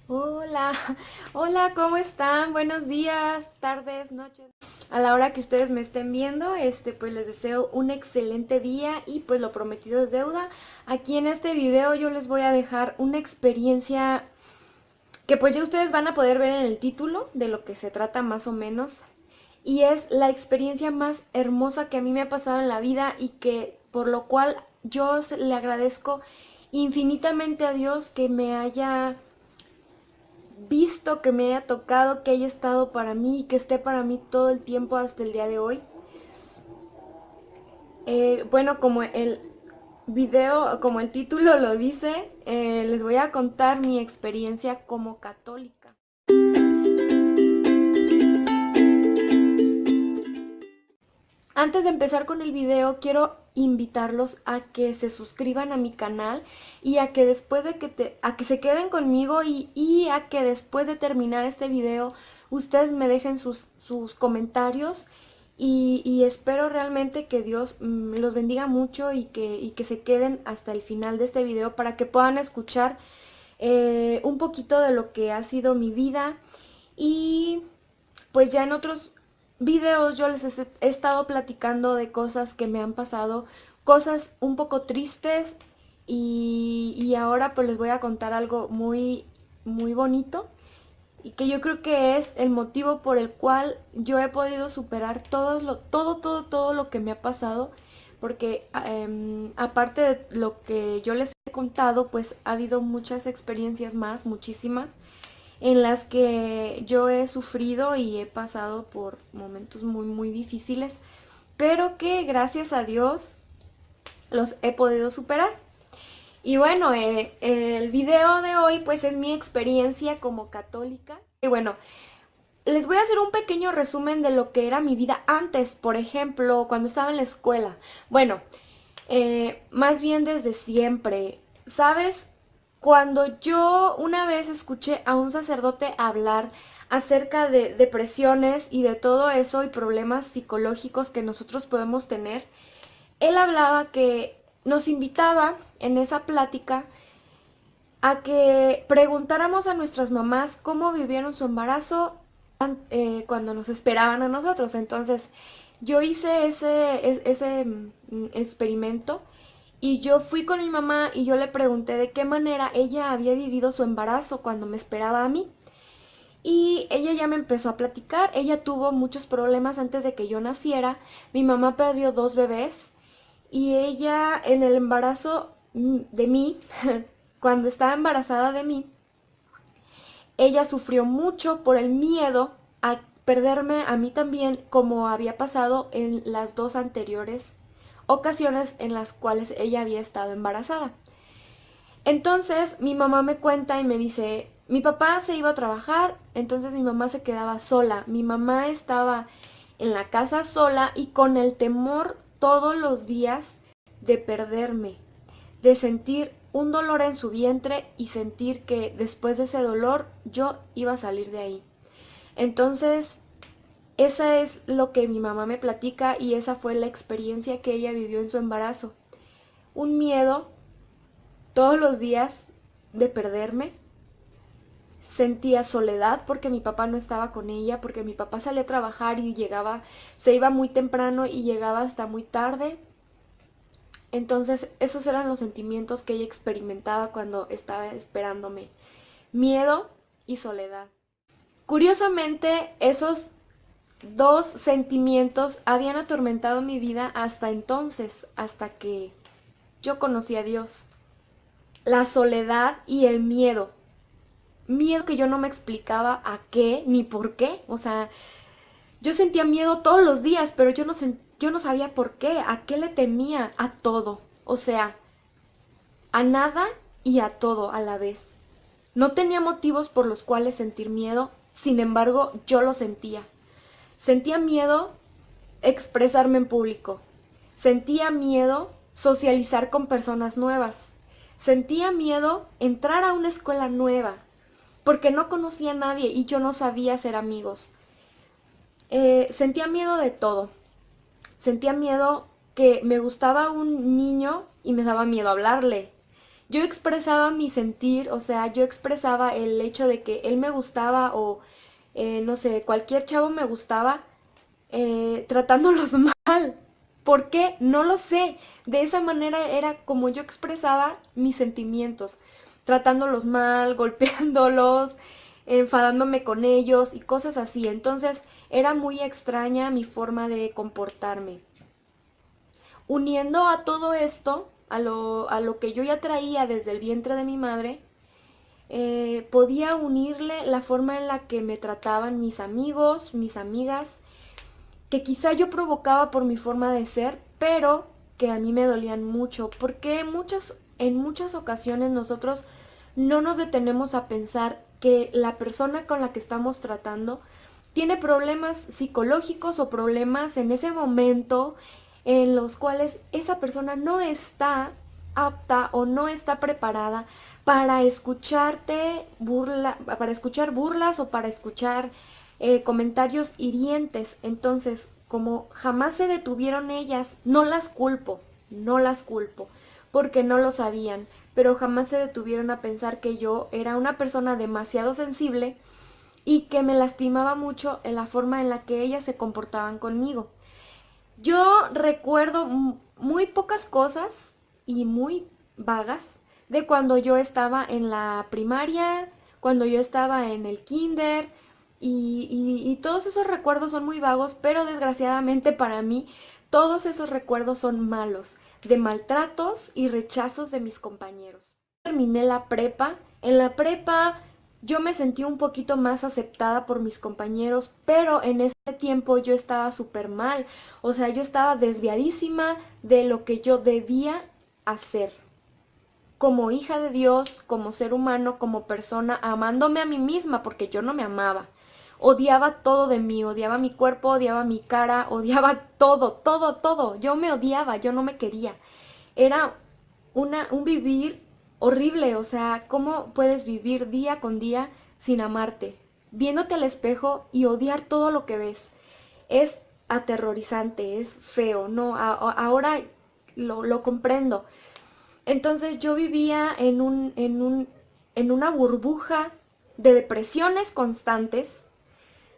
Hola, hola, ¿cómo están? Buenos días, tardes, noches. A la hora que ustedes me estén viendo, pues les deseo un excelente día y pues lo prometido es deuda. Aquí en este video yo les voy a dejar una experiencia que pues ya ustedes van a poder ver en el título de lo que se trata más o menos. Y es la experiencia más hermosa que a mí me ha pasado en la vida y que por lo cual le agradezco infinitamente a Dios que me haya visto, que me haya tocado, que haya estado para mí y que esté para mí todo el tiempo hasta el día de hoy. Bueno, como el video, como el título lo dice, les voy a contar mi experiencia como católica. Antes de empezar con el video, quiero invitarlos a que se suscriban a mi canal y a que después de a que se queden conmigo y a que después de terminar este video ustedes me dejen sus comentarios y espero realmente que Dios los bendiga mucho y que se queden hasta el final de este video para que puedan escuchar un poquito de lo que ha sido mi vida y pues ya en otros videos yo les he estado platicando de cosas que me han pasado, cosas un poco tristes y ahora pues les voy a contar algo muy bonito y que yo creo que es el motivo por el cual yo he podido superar todo lo que me ha pasado, porque aparte de lo que yo les he contado, pues ha habido muchas experiencias más, muchísimas, en las que yo he sufrido y he pasado por momentos muy difíciles, pero que gracias a Dios los he podido superar. Y bueno, el video de hoy pues es mi experiencia como católica. Y bueno, les voy a hacer un pequeño resumen de lo que era mi vida antes, por ejemplo, cuando estaba en la escuela. Bueno, más bien desde siempre. ¿Sabes? Cuando yo una vez escuché a un sacerdote hablar acerca de depresiones y de todo eso y problemas psicológicos que nosotros podemos tener, él hablaba que nos invitaba en esa plática a que preguntáramos a nuestras mamás cómo vivieron su embarazo cuando nos esperaban a nosotros. Entonces, yo hice ese experimento y yo fui con mi mamá y yo le pregunté de qué manera ella había vivido su embarazo cuando me esperaba a mí. Y ella ya me empezó a platicar, ella tuvo muchos problemas antes de que yo naciera, mi mamá perdió dos bebés y ella en el embarazo de mí, cuando estaba embarazada de mí, ella sufrió mucho por el miedo a perderme a mí también, como había pasado en las dos anteriores ocasiones en las cuales ella había estado embarazada. Entonces mi mamá me cuenta y me dice, mi papá se iba a trabajar, entonces mi mamá se quedaba sola. Mi mamá estaba en la casa sola y con el temor todos los días de perderme, de sentir un dolor en su vientre y sentir que después de ese dolor yo iba a salir de ahí. Entonces, esa es lo que mi mamá me platica y esa fue la experiencia que ella vivió en su embarazo. Un miedo todos los días de perderme. Sentía soledad porque mi papá no estaba con ella, porque mi papá salía a trabajar y llegaba, se iba muy temprano y llegaba hasta muy tarde. Entonces esos eran los sentimientos que ella experimentaba cuando estaba esperándome. Miedo y soledad. Curiosamente, esos dos sentimientos habían atormentado mi vida hasta entonces, hasta que yo conocí a Dios. La soledad y el miedo. Miedo que yo no me explicaba a qué ni por qué. O sea, yo sentía miedo todos los días, pero yo no sabía por qué, a qué le temía, a todo. O sea, a nada y a todo a la vez. No tenía motivos por los cuales sentir miedo, sin embargo, yo lo sentía. Sentía miedo expresarme en público. Sentía miedo socializar con personas nuevas. Sentía miedo entrar a una escuela nueva, porque no conocía a nadie y yo no sabía hacer amigos. Sentía miedo de todo. Sentía miedo que me gustaba un niño y me daba miedo hablarle. yo expresaba mi sentir, o sea, yo expresaba el hecho de que él me gustaba o, no sé, cualquier chavo me gustaba, tratándolos mal. ¿Por qué? No lo sé. De esa manera era como yo expresaba mis sentimientos, tratándolos mal, golpeándolos, enfadándome con ellos y cosas así. Entonces era muy extraña mi forma de comportarme. Uniendo a todo esto, a lo que yo ya traía desde el vientre de mi madre, podía unirle la forma en la que me trataban mis amigos, mis amigas, que quizá yo provocaba por mi forma de ser, pero que a mí me dolían mucho, porque en muchas ocasiones nosotros no nos detenemos a pensar que la persona con la que estamos tratando tiene problemas psicológicos o problemas en ese momento en los cuales esa persona no está apta o no está preparada para para escuchar burlas o para escuchar comentarios hirientes. Entonces, como jamás se detuvieron ellas, no las culpo, no las culpo, porque no lo sabían, pero jamás se detuvieron a pensar que yo era una persona demasiado sensible y que me lastimaba mucho en la forma en la que ellas se comportaban conmigo. Yo recuerdo muy pocas cosas y muy vagas de cuando yo estaba en la primaria, cuando yo estaba en el kinder, y todos esos recuerdos son muy vagos, pero desgraciadamente para mí todos esos recuerdos son malos, de maltratos y rechazos de mis compañeros. Terminé la prepa. En la prepa yo me sentí un poquito más aceptada por mis compañeros, pero en ese tiempo yo estaba súper mal. O sea, yo estaba desviadísima de lo que yo debía hacer. Como hija de Dios, como ser humano, como persona, amándome a mí misma, porque yo no me amaba. Odiaba todo de mí, odiaba mi cuerpo, odiaba mi cara, odiaba todo, todo, todo. Yo me odiaba, yo no me quería. Era un vivir horrible, o sea, ¿cómo puedes vivir día con día sin amarte? Viéndote al espejo y odiar todo lo que ves. Es aterrorizante, es feo, no, ahora lo comprendo. Entonces yo vivía en una burbuja de depresiones constantes,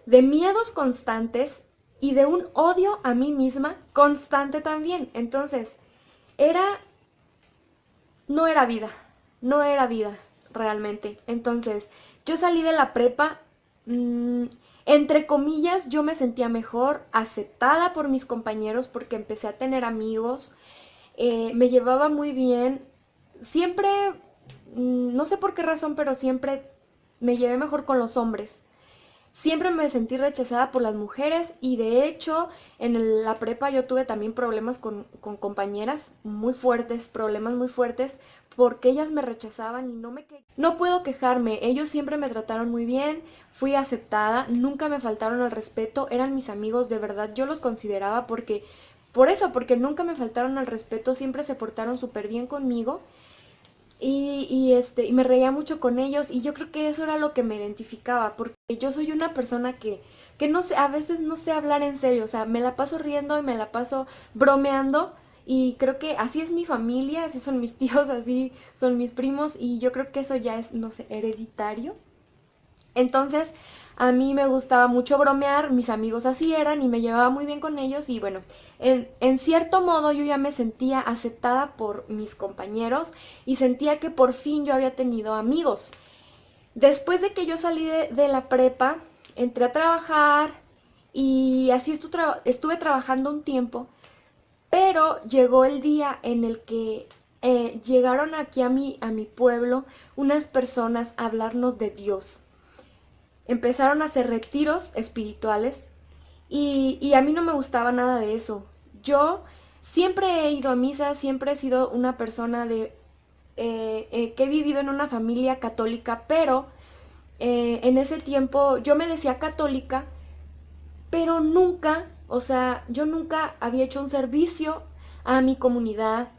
de miedos constantes y de un odio a mí misma constante también. Entonces, era no era vida, no era vida realmente. Entonces, yo salí de la prepa, mmm, entre comillas, yo me sentía mejor, aceptada por mis compañeros porque empecé a tener amigos, me llevaba muy bien, siempre, no sé por qué razón, pero siempre me llevé mejor con los hombres. Siempre me sentí rechazada por las mujeres y de hecho la prepa yo tuve también problemas con compañeras muy fuertes, problemas muy fuertes, porque ellas me rechazaban y no me querían. No puedo quejarme, ellos siempre me trataron muy bien, fui aceptada, nunca me faltaron al respeto, eran mis amigos, de verdad yo los consideraba porque nunca me faltaron al respeto, siempre se portaron súper bien conmigo y me reía mucho con ellos y yo creo que eso era lo que me identificaba, porque yo soy una persona que no sé, a veces no sé hablar en serio, o sea, me la paso riendo y me la paso bromeando y creo que así es mi familia, así son mis tíos, así son mis primos y yo creo que eso ya es, no sé, hereditario. Entonces, a mí me gustaba mucho bromear, mis amigos así eran y me llevaba muy bien con ellos y bueno, en cierto modo yo ya me sentía aceptada por mis compañeros y sentía que por fin yo había tenido amigos. Después de que yo salí de la prepa, entré a trabajar y así estuve trabajando un tiempo, pero llegó el día en el que llegaron aquí a mi pueblo unas personas a hablarnos de Dios. Empezaron a hacer retiros espirituales y a mí no me gustaba nada de eso. Yo siempre he ido a misa, siempre he sido una persona que he vivido en una familia católica, pero en ese tiempo yo me decía católica, pero nunca, o sea, yo nunca había hecho un servicio a mi comunidad,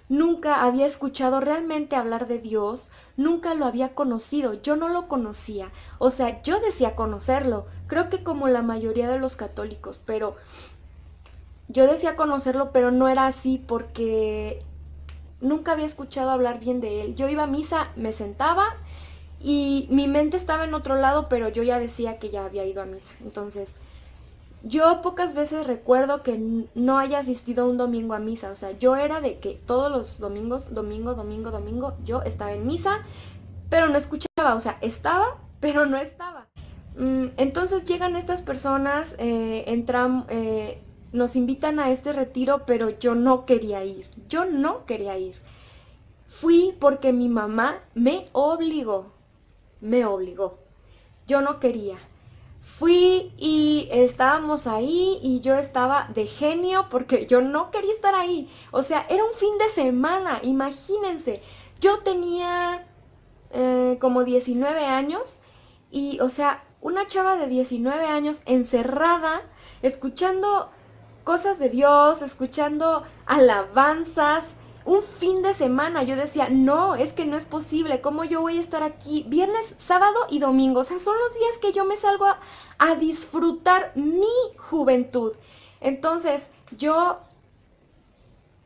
nunca había escuchado realmente hablar de Dios, nunca lo había conocido, yo no lo conocía, o sea, yo decía conocerlo, creo que como la mayoría de los católicos, pero yo decía conocerlo, pero no era así porque nunca había escuchado hablar bien de él. Yo iba a misa, me sentaba y mi mente estaba en otro lado, pero yo ya decía que ya había ido a misa. Entonces, yo pocas veces recuerdo que no haya asistido un domingo a misa. O sea, yo era de que todos los domingos, domingo, yo estaba en misa, pero no escuchaba. O sea, estaba, pero no estaba. Entonces llegan estas personas, nos invitan a este retiro, pero yo no quería ir. Yo no quería ir. Fui porque mi mamá me obligó. Me obligó. Yo no quería. Fui y estábamos ahí y yo estaba de genio porque yo no quería estar ahí. O sea, era un fin de semana, imagínense. Yo tenía como 19 años y, o sea, una chava de 19 años encerrada, escuchando cosas de Dios, escuchando alabanzas, un fin de semana. Yo decía, no, es que no es posible, ¿cómo yo voy a estar aquí viernes, sábado y domingo? O sea, son los días que yo me salgo a disfrutar mi juventud. Entonces, yo,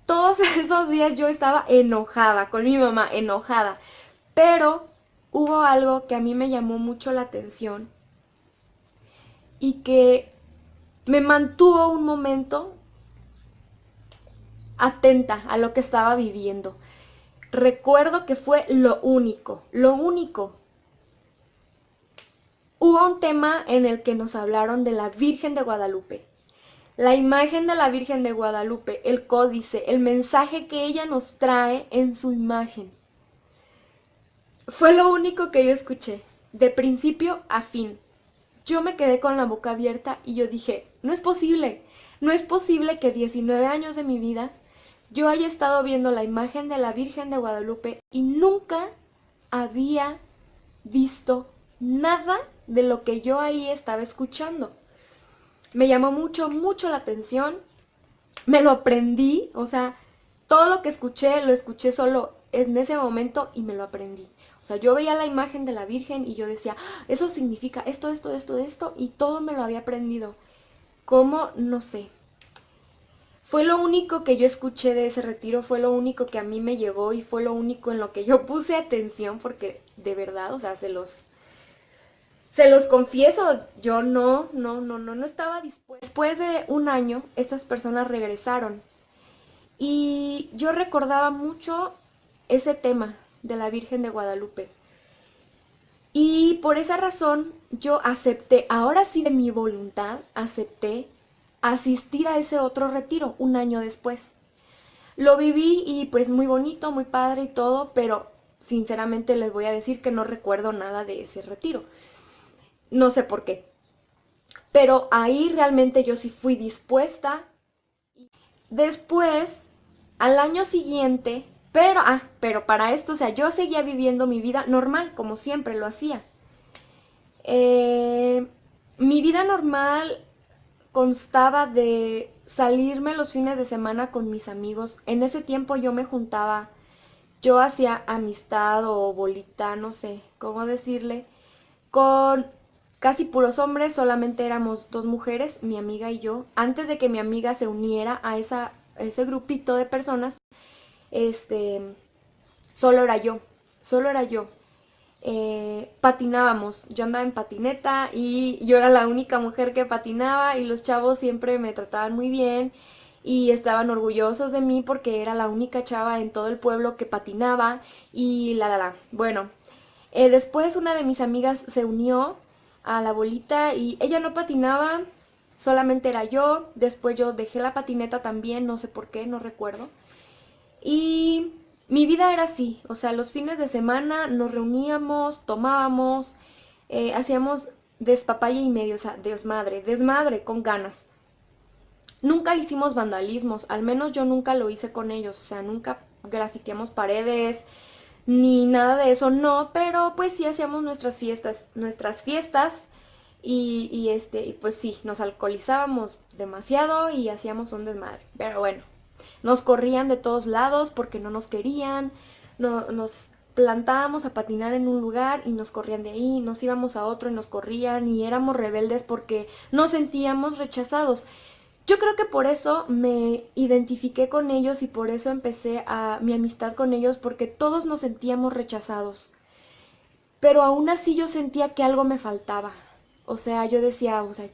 todos esos días yo estaba enojada con mi mamá, enojada. Pero hubo algo que a mí me llamó mucho la atención y que me mantuvo un momento atenta a lo que estaba viviendo. Recuerdo que fue lo único, lo único. Hubo un tema en el que nos hablaron de la Virgen de Guadalupe. La imagen de la Virgen de Guadalupe, el códice, el mensaje que ella nos trae en su imagen. Fue lo único que yo escuché, de principio a fin. Yo me quedé con la boca abierta y yo dije, no es posible, no es posible que 19 años de mi vida yo haya estado viendo la imagen de la Virgen de Guadalupe y nunca había visto nada de lo que yo ahí estaba escuchando. Me llamó mucho, mucho la atención, me lo aprendí, o sea, todo lo que escuché, lo escuché solo en ese momento y me lo aprendí. O sea, yo veía la imagen de la Virgen y yo decía, eso significa esto, y todo me lo había aprendido. ¿Cómo? No sé. Fue lo único que yo escuché de ese retiro, fue lo único que a mí me llegó y fue lo único en lo que yo puse atención porque de verdad, o sea, se los confieso, yo no estaba dispuesta. Después de un año, estas personas regresaron y yo recordaba mucho ese tema de la Virgen de Guadalupe. Y por esa razón yo acepté, ahora sí de mi voluntad, acepté asistir a ese otro retiro un año después. Lo viví y pues muy bonito, muy padre y todo, pero sinceramente les voy a decir que no recuerdo nada de ese retiro. No sé por qué. Pero ahí realmente yo sí fui dispuesta. Después, al año siguiente, pero para esto, o sea, yo seguía viviendo mi vida normal, como siempre lo hacía. Mi vida normal constaba de salirme los fines de semana con mis amigos. En ese tiempo yo me juntaba, yo hacía amistad o bolita, no sé cómo decirle, con casi puros hombres, solamente éramos dos mujeres, mi amiga y yo. Antes de que mi amiga se uniera a ese grupito de personas, este, solo era yo, solo era yo. Patinábamos, yo andaba en patineta y yo era la única mujer que patinaba y los chavos siempre me trataban muy bien y estaban orgullosos de mí porque era la única chava en todo el pueblo que patinaba y la. Bueno, después una de mis amigas se unió a la bolita y ella no patinaba, solamente era yo. Después yo dejé la patineta también, no sé por qué, no recuerdo. Y mi vida era así, o sea, los fines de semana nos reuníamos, tomábamos, hacíamos despapalle y medio, o sea, desmadre, desmadre con ganas. Nunca hicimos vandalismos, al menos yo nunca lo hice con ellos, o sea, nunca grafiteamos paredes, ni nada de eso, no, pero pues sí hacíamos nuestras fiestas y pues sí, nos alcoholizábamos demasiado y hacíamos un desmadre, pero bueno, nos corrían de todos lados porque no nos querían, nos plantábamos a patinar en un lugar y nos corrían de ahí, nos íbamos a otro y nos corrían y éramos rebeldes porque nos sentíamos rechazados. Yo creo que por eso me identifiqué con ellos y por eso empecé mi amistad con ellos, porque todos nos sentíamos rechazados. Pero aún así yo sentía que algo me faltaba. O sea, yo decía, o sea,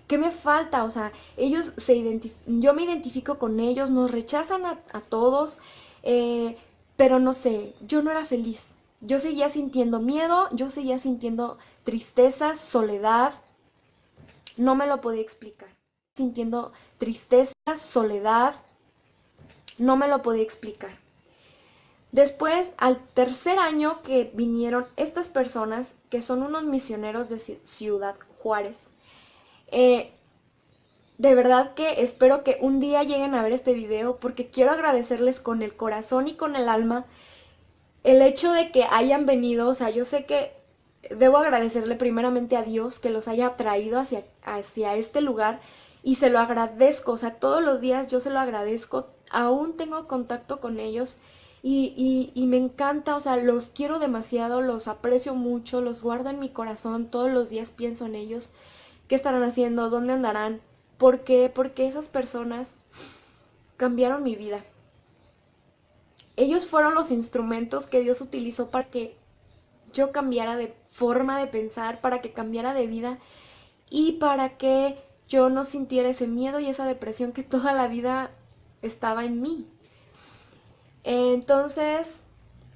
¿qué me falta? O sea, yo me identifico con ellos, nos rechazan a todos, eh, pero no sé, yo no era feliz. Yo seguía sintiendo miedo, yo seguía sintiendo tristeza, soledad, no me lo podía explicar. Sintiendo tristeza, soledad, no me lo podía explicar. Después, al tercer año que vinieron estas personas, que son unos misioneros de Ciudad Juárez, eh, de verdad que espero que un día lleguen a ver este video porque quiero agradecerles con el corazón y con el alma el hecho de que hayan venido. O sea, yo sé que debo agradecerle primeramente a Dios que los haya traído hacia este lugar y se lo agradezco. O sea, todos los días yo se lo agradezco. Aún tengo contacto con ellos y me encanta. O sea, los quiero demasiado, los aprecio mucho, los guardo en mi corazón. Todos los días pienso en ellos. ¿Qué estarán haciendo? ¿Dónde andarán? ¿Por qué? Porque esas personas cambiaron mi vida. Ellos fueron los instrumentos que Dios utilizó para que yo cambiara de forma de pensar, para que cambiara de vida y para que yo no sintiera ese miedo y esa depresión que toda la vida estaba en mí. Entonces,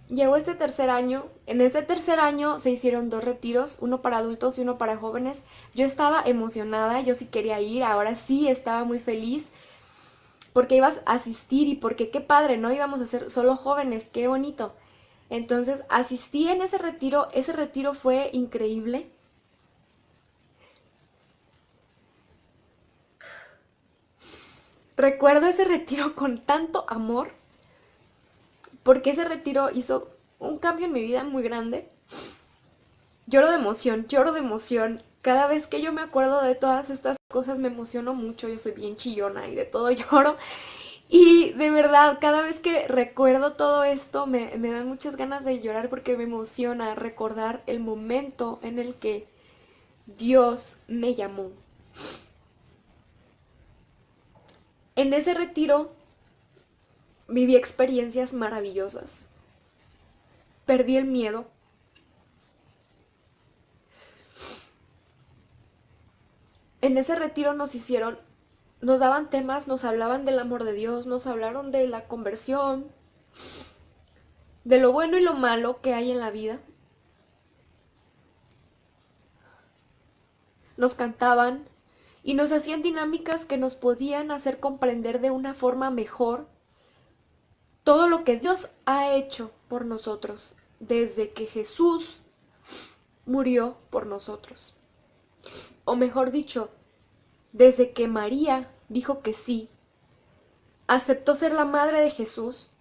llegó este tercer año. En este tercer año se hicieron 2 retiros, uno para adultos y uno para jóvenes. Yo estaba emocionada, yo sí quería ir, ahora sí estaba muy feliz porque ibas a asistir y porque qué padre, ¿no? Íbamos a ser solo jóvenes, qué bonito. Entonces asistí en ese retiro fue increíble. Recuerdo ese retiro con tanto amor, porque ese retiro hizo un cambio en mi vida muy grande. Lloro de emoción, lloro de emoción. Cada vez que yo me acuerdo de todas estas cosas me emociono mucho, yo soy bien chillona y de todo lloro. Y de verdad, cada vez que recuerdo todo esto me dan muchas ganas de llorar porque me emociona recordar el momento en el que Dios me llamó. En ese retiro viví experiencias maravillosas. Perdí el miedo. En ese retiro nos daban temas, nos hablaban del amor de Dios, nos hablaron de la conversión, de lo bueno y lo malo que hay en la vida. Nos cantaban y nos hacían dinámicas que nos podían hacer comprender de una forma mejor todo lo que Dios ha hecho por nosotros desde que Jesús murió por nosotros. O mejor dicho, desde que María dijo que sí, aceptó ser la madre de Jesús,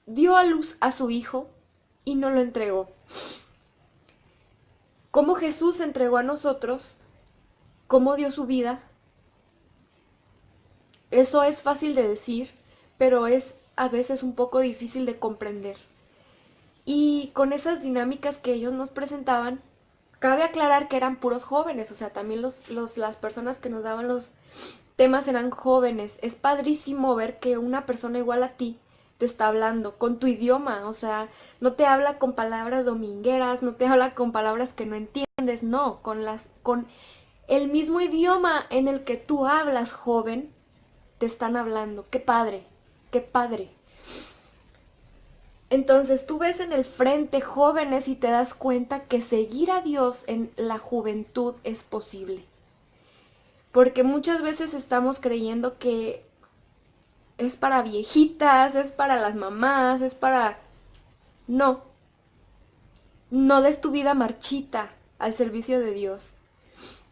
dio a luz a su hijo y nos lo entregó. Cómo Jesús se entregó a nosotros, cómo dio su vida, eso es fácil de decir, pero es a veces un poco difícil de comprender. Y con esas dinámicas que ellos nos presentaban, cabe aclarar que eran puros jóvenes, o sea, también las personas que nos daban los temas eran jóvenes. Es padrísimo ver que una persona igual a ti te está hablando con tu idioma, o sea, no te habla con palabras domingueras, no te habla con palabras que no entiendes, no, con el mismo idioma en el que tú hablas, joven, te están hablando. Qué padre, qué padre. Entonces tú ves en el frente jóvenes y te das cuenta que seguir a Dios en la juventud es posible. Porque muchas veces estamos creyendo que es para viejitas, es para las mamás, es para... No, no des tu vida marchita al servicio de Dios.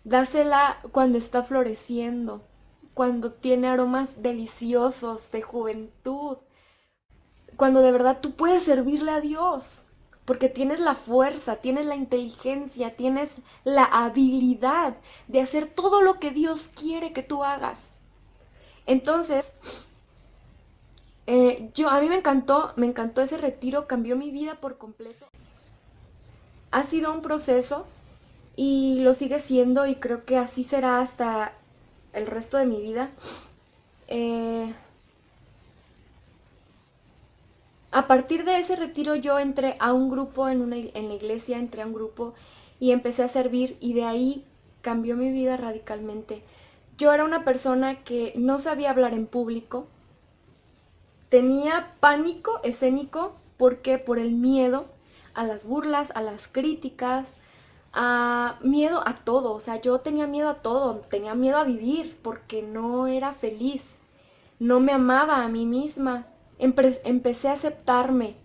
Dásela cuando está floreciendo, cuando tiene aromas deliciosos de juventud, cuando de verdad tú puedes servirle a Dios, porque tienes la fuerza, tienes la inteligencia, tienes la habilidad de hacer todo lo que Dios quiere que tú hagas. Entonces, a mí me encantó ese retiro, cambió mi vida por completo. Ha sido un proceso y lo sigue siendo y creo que así será hasta el resto de mi vida. A partir de ese retiro yo entré a un grupo en la iglesia, entré a un grupo y empecé a servir, y de ahí cambió mi vida radicalmente. Yo era una persona que no sabía hablar en público, tenía pánico escénico. ¿Por qué? Por el miedo a las burlas, a las críticas, a miedo a todo. O sea, yo tenía miedo a todo, tenía miedo a vivir porque no era feliz, no me amaba a mí misma. Empecé a aceptarme,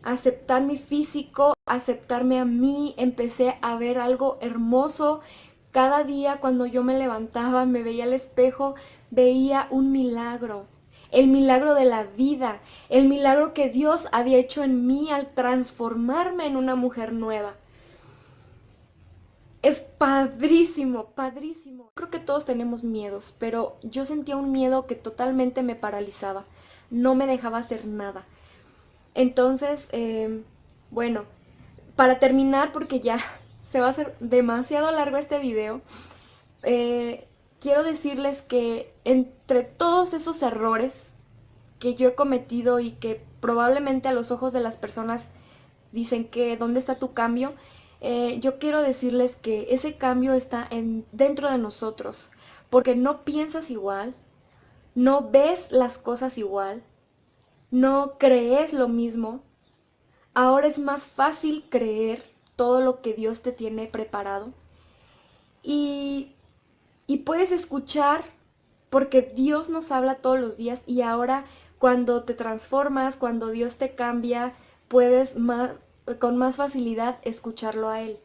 a aceptar mi físico, a aceptarme a mí, empecé a ver algo hermoso. Cada día cuando yo me levantaba, me veía al espejo, veía un milagro, el milagro de la vida, el milagro que Dios había hecho en mí al transformarme en una mujer nueva. Es padrísimo, padrísimo. Creo que todos tenemos miedos, pero yo sentía un miedo que totalmente me paralizaba, no me dejaba hacer nada. Entonces, bueno, para terminar, porque ya se va a hacer demasiado largo este video, quiero decirles que entre todos esos errores que yo he cometido y que probablemente a los ojos de las personas dicen que ¿dónde está tu cambio? Yo quiero decirles que ese cambio está dentro de nosotros, porque no piensas igual, no ves las cosas igual, no crees lo mismo. Ahora es más fácil creer todo lo que Dios te tiene preparado, y, y puedes escuchar, porque Dios nos habla todos los días, y ahora cuando te transformas, cuando Dios te cambia, puedes con más facilidad escucharlo a Él.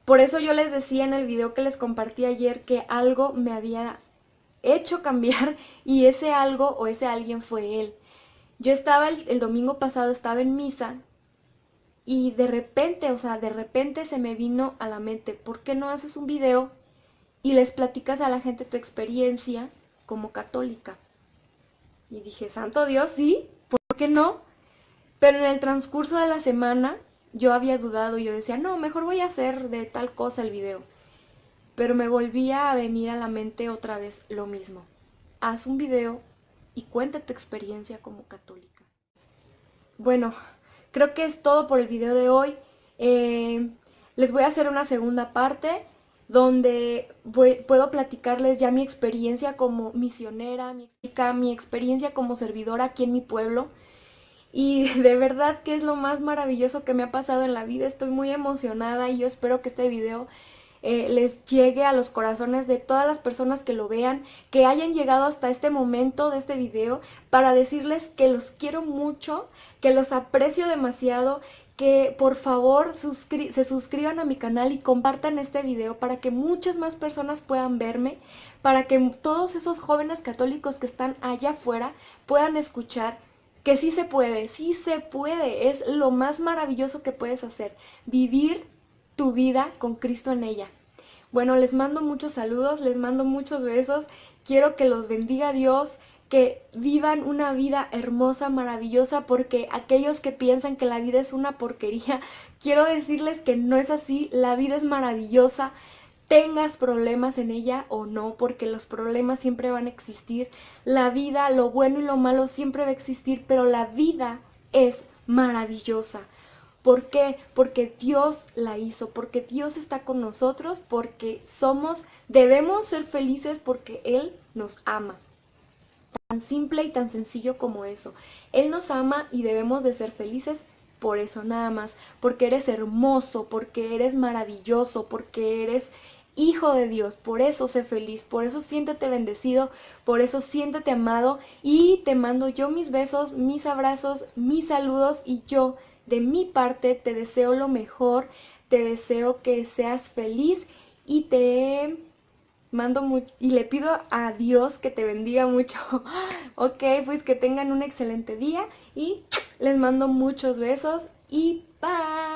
Por eso yo les decía en el video que les compartí ayer que algo me había hecho cambiar, y ese algo o ese alguien fue Él. Yo estaba el domingo pasado, estaba en misa, y de repente, o sea, de repente se me vino a la mente, ¿por qué no haces un video y les platicas a la gente tu experiencia como católica? Y dije, santo Dios, sí, ¿por qué no? Pero en el transcurso de la semana yo había dudado y yo decía, no, mejor voy a hacer de tal cosa el video. Pero me volvía a venir a la mente otra vez lo mismo. Haz un video y cuenta tu experiencia como católica. Bueno, creo que es todo por el video de hoy. Les voy a hacer una segunda parte donde puedo platicarles ya mi experiencia como misionera, mi experiencia como servidora aquí en mi pueblo. Y de verdad que es lo más maravilloso que me ha pasado en la vida. Estoy muy emocionada y yo espero que este video les llegue a los corazones de todas las personas que lo vean, que hayan llegado hasta este momento de este video, para decirles que los quiero mucho, que los aprecio demasiado, que por favor se suscriban a mi canal y compartan este video para que muchas más personas puedan verme, para que todos esos jóvenes católicos que están allá afuera puedan escuchar que sí se puede, es lo más maravilloso que puedes hacer, vivir tu vida con Cristo en ella. Bueno, les mando muchos saludos, les mando muchos besos, quiero que los bendiga Dios, que vivan una vida hermosa, maravillosa, porque aquellos que piensan que la vida es una porquería, quiero decirles que no es así, la vida es maravillosa, tengas problemas en ella o no, porque los problemas siempre van a existir, la vida, lo bueno y lo malo siempre va a existir, pero la vida es maravillosa. ¿Por qué? Porque Dios la hizo, porque Dios está con nosotros, porque debemos ser felices porque Él nos ama. Tan simple y tan sencillo como eso. Él nos ama y debemos de ser felices por eso nada más, porque eres hermoso, porque eres maravilloso, porque eres hijo de Dios. Por eso sé feliz, por eso siéntete bendecido, por eso siéntete amado, y te mando yo mis besos, mis abrazos, mis saludos, y yo de mi parte te deseo lo mejor, te deseo que seas feliz, y te mando mucho y le pido a Dios que te bendiga mucho. Ok, pues que tengan un excelente día y les mando muchos besos y bye.